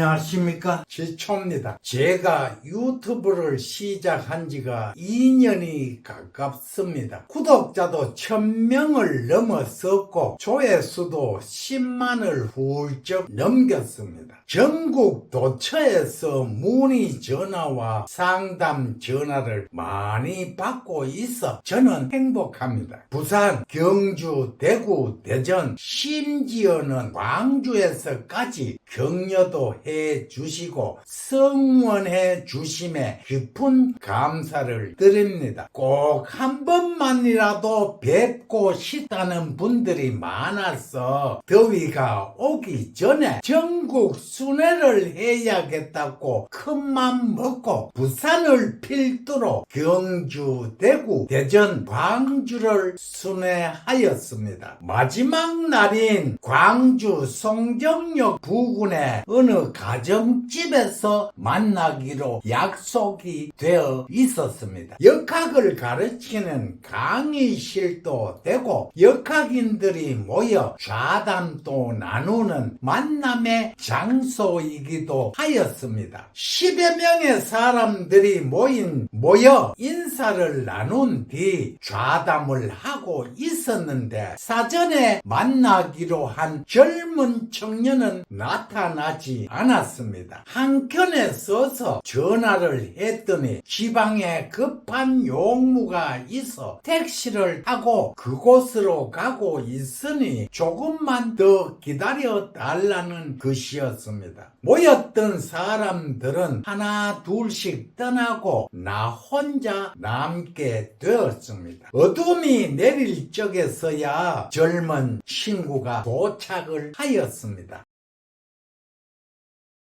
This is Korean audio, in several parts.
안녕하십니까, 지초입니다. 제가 유튜브를 시작한 지가 2년이 가깝습니다. 구독자도 1000명을 넘었었고 조회수도 10만을 훌쩍 넘겼습니다. 전국 도처에서 문의 전화와 상담 전화를 많이 받고 있어 저는 행복합니다. 부산, 경주, 대구, 대전, 심지어는 광주에서까지 격려도 해주시고 성원해 주심에 깊은 감사를 드립니다. 꼭 한 번만이라도 뵙고 싶다는 분들이 많아서 더위가 오기 전에 전국 순회를 해야겠다고 큰맘 먹고 부산을 필두로 경주, 대구, 대전, 광주를 순회하였습니다. 마지막 날인 광주 송정역 부근의 어느 가정집에서 만나기로 약속이 되어 있었습니다. 역학을 가르치는 강의실도 되고 역학인들이 모여 좌담도 나누는 만남의 장소이기도 하였습니다. 10여 명의 사람들이 모여 인사를 나눈 뒤 좌담을 하고 있었는데 사전에 만나기로 한 젊은 청년은 나타나지 않았습니다. 한켠에 서서 전화를 했더니 지방에 급한 용무가 있어 택시를 타고 그곳으로 가고 있으니 조금만 더 기다려 달라는 것이었습니다. 모였던 사람들은 하나 둘씩 떠나고 나 혼자 남게 되었습니다. 어둠이 내릴 적에서야 젊은 친구가 도착을 하였습니다.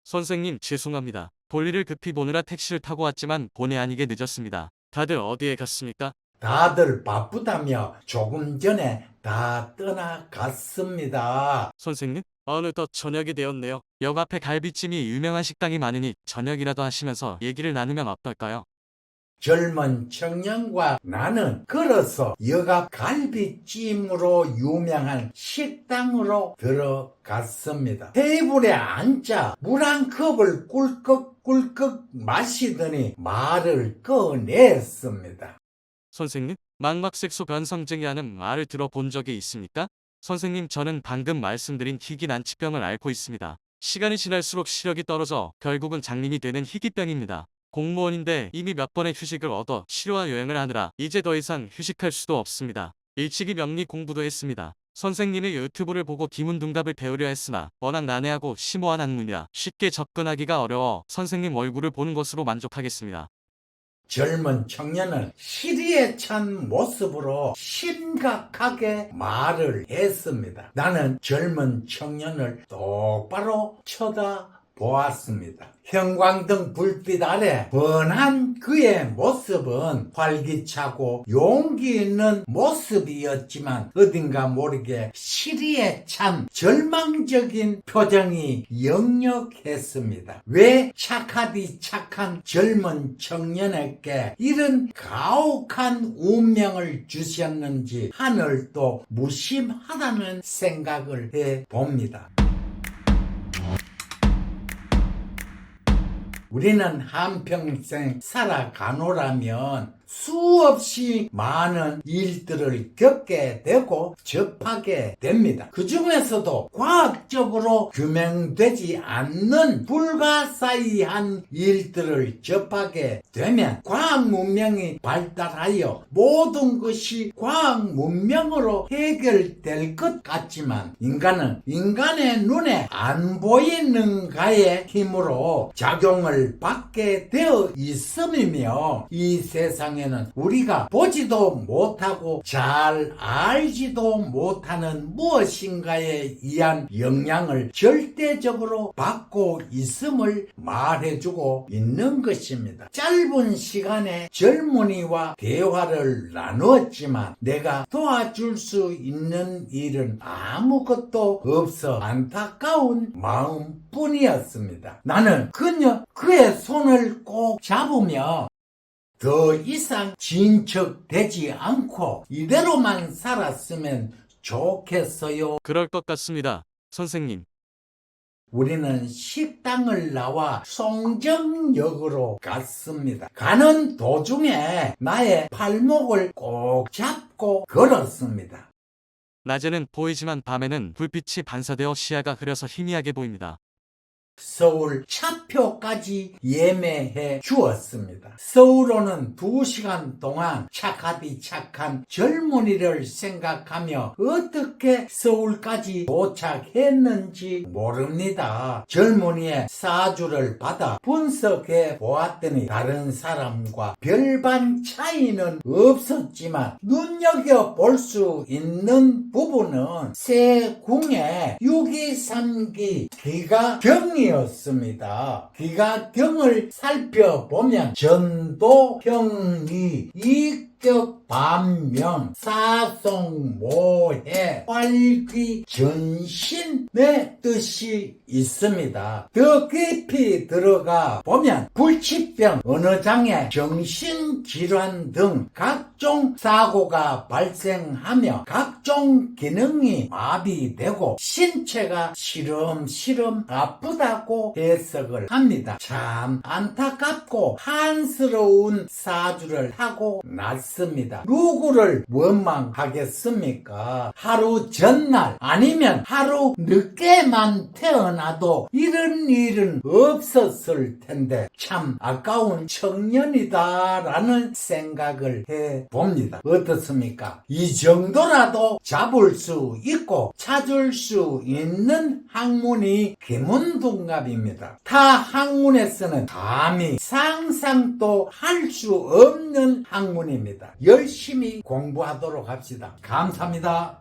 선생님, 죄송합니다. 볼일을 급히 보느라 택시를 타고 왔지만 본의 아니게 늦었습니다. 다들 어디에 갔습니까? 다들 바쁘다며 조금 전에 다 떠나갔습니다. 선생님? 어느덧 저녁이 되었네요. 역 앞에 갈비찜이 유명한 식당이 많으니 저녁이라도 하시면서 얘기를 나누면 어떨까요? 젊은 청년과 나는 걸어서 역앞 갈비찜으로 유명한 식당으로 들어갔습니다. 테이블에 앉아 물 한 컵을 꿀꺽꿀꺽 마시더니 말을 꺼냈습니다. 선생님, 망막색소 변성증이라는 말을 들어본 적이 있습니까? 선생님, 저는 방금 말씀드린 희귀난치병을 앓고 있습니다. 시간이 지날수록 시력이 떨어져 결국은 장님이 되는 희귀병입니다. 공무원인데 이미 몇 번의 휴식을 얻어 치료와 여행을 하느라 이제 더 이상 휴식할 수도 없습니다. 일찍이 명리 공부도 했습니다. 선생님의 유튜브를 보고 기문둔갑을 배우려 했으나 워낙 난해하고 심오한 학문이라 쉽게 접근하기가 어려워 선생님 얼굴을 보는 것으로 만족하겠습니다. 젊은 청년은 시리에 찬 모습으로 심각하게 말을 했습니다. 나는 젊은 청년을 똑바로 쳐다보았습니다. 형광등 불빛 아래 뻔한 그의 모습은 활기차고 용기 있는 모습이었지만 어딘가 모르게 시리에 찬 절망적인 표정이 역력했습니다. 왜 착하디 착한 젊은 청년에게 이런 가혹한 운명을 주셨는지 하늘도 무심하다는 생각을 해봅니다. 우리는 한평생 살아가노라면 수없이 많은 일들을 겪게 되고 접하게 됩니다. 그 중에서도 과학적으로 규명되지 않는 불가사의한 일들을 접하게 되면 과학 문명이 발달하여 모든 것이 과학 문명으로 해결될 것 같지만 인간은 인간의 눈에 안 보이는가의 힘으로 작용을 받게 되어 있음이며 이 세상에 우리가 보지도 못하고 잘 알지도 못하는 무엇인가에 의한 영향을 절대적으로 받고 있음을 말해주고 있는 것입니다. 짧은 시간에 젊은이와 대화를 나누었지만 내가 도와줄 수 있는 일은 아무것도 없어 안타까운 마음뿐이었습니다. 나는 그의 손을 꼭 잡으며 더 이상 진척되지 않고 이대로만 살았으면 좋겠어요. 그럴 것 같습니다. 선생님. 우리는 식당을 나와 송정역으로 갔습니다. 가는 도중에 나의 팔목을 꼭 잡고 걸었습니다. 낮에는 보이지만 밤에는 불빛이 반사되어 시야가 흐려서 희미하게 보입니다. 서울 차표까지 예매해 주었습니다. 서울로는 2시간 동안 착하디 착한 젊은이를 생각하며 어떻게 서울까지 도착했는지 모릅니다. 젊은이의 사주를 받아 분석해 보았더니 다른 사람과 별반 차이는 없었지만 눈여겨볼 수 있는 부분은 세궁의 6.23기 기가경이었습니다. 기가경을 살펴보면 전도형이 이격 반면 사송모해 활귀전신의 뜻이 있습니다. 더 깊이 들어가 보면 불치병, 언어장애, 정신질환 등 각종 사고가 발생하며 각종 기능이 마비되고 신체가 시름시름 아프다고 해석을 합니다. 참 안타깝고 한스러운 사주를 하고 났습니다. 누구를 원망하겠습니까? 하루 전날 아니면 하루 늦게만 태어나도 이런 일은 없었을 텐데 참 아까운 청년이다라는 생각을 해봅니다. 어떻습니까? 이 정도라도 잡을 수 있고 찾을 수 있는 학문이 계문동갑입니다. 타 학문에서는 감히 상상도 할 수 없는 학문입니다. 열심히 공부하도록 합시다. 감사합니다.